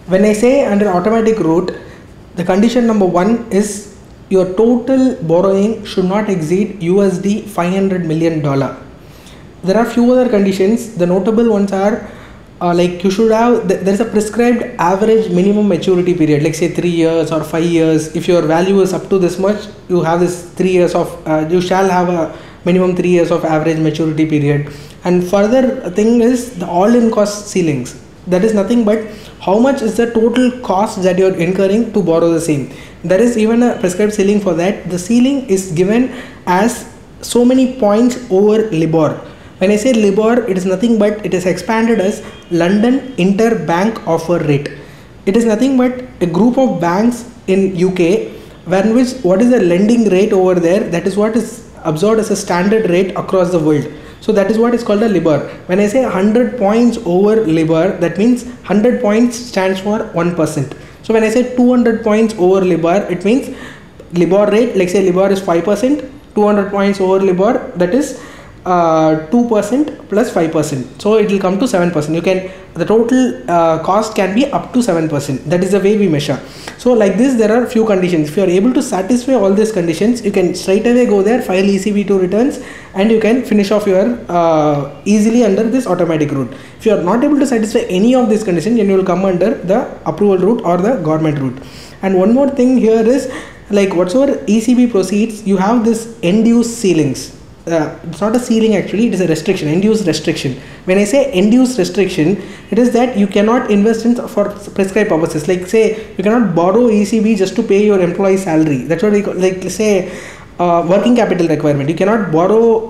When I say under automatic route, the condition number 1 is your total borrowing should not exceed USD $500 million. There are few other conditions. The notable ones are like you should have, there is a prescribed average minimum maturity period, like say 3 years or 5 years. If your value is up to this much, you have this 3 years of, you shall have a minimum 3 years of average maturity period. And further thing is the all-in cost ceilings. That is nothing but how much is the total cost that you are incurring to borrow the same. There is even a prescribed ceiling for that. The ceiling is given as so many points over LIBOR. When I say LIBOR, it is nothing but it is expanded as London Interbank Offer Rate. It is nothing but a group of banks in UK when which what is the lending rate over there, that is what is observed as a standard rate across the world. So that is what is called a LIBOR. When I say 100 points over LIBOR, that means 100 points stands for 1%. So when I say 200 points over LIBOR, it means LIBOR rate, like say LIBOR is 5%, 200 points over LIBOR, that is 2% plus 5%. So it will come to 7%. You can, the total cost can be up to 7%. That is the way we measure. So like this, there are few conditions. If you are able to satisfy all these conditions, you can straight away go there, file ECB2 returns, and you can finish off your easily under this automatic route. If you are not able to satisfy any of these conditions, then you will come under the approval route or the government route. And one more thing here is, like whatsoever ECB proceeds, you have this end-use ceilings. It's not a ceiling actually, it is a restriction, end-use restriction. When I say end-use restriction, it is that you cannot invest in for prescribed purposes. Like say you cannot borrow ECB just to pay your employee salary. That's what we call, like say working capital requirement. You cannot borrow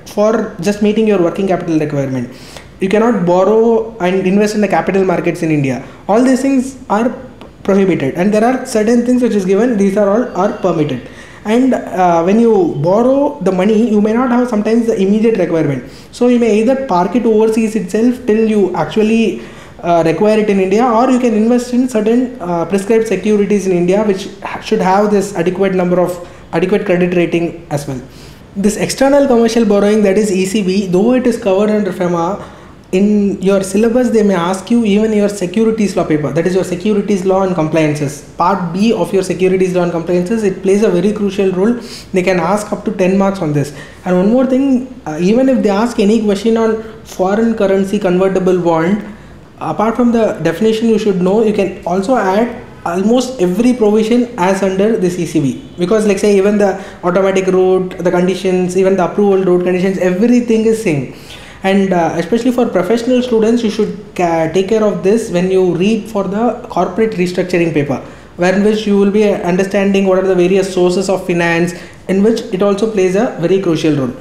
for just meeting your working capital requirement. You cannot borrow and invest in the capital markets in India. All these things are prohibited, and there are certain things which is given, these are all are permitted. And when you borrow the money, you may not have sometimes the immediate requirement. So you may either park it overseas itself till you actually require it in India, or you can invest in certain prescribed securities in India which should have this adequate number of adequate credit rating as well. This external commercial borrowing, that is ECB, though it is covered under FEMA, in your syllabus they may ask you even your securities law paper, that is your securities law and compliances. Part B of your securities law and compliances, it plays a very crucial role. They can ask up to 10 marks on this. And one more thing, even if they ask any question on foreign currency convertible bond, apart from the definition you should know, you can also add almost every provision as under this ECB, because like say even the automatic route, the conditions, even the approval route conditions, everything is same. And especially for professional students, you should take care of this when you read for the corporate restructuring paper, where in which you will be understanding what are the various sources of finance, in which it also plays a very crucial role.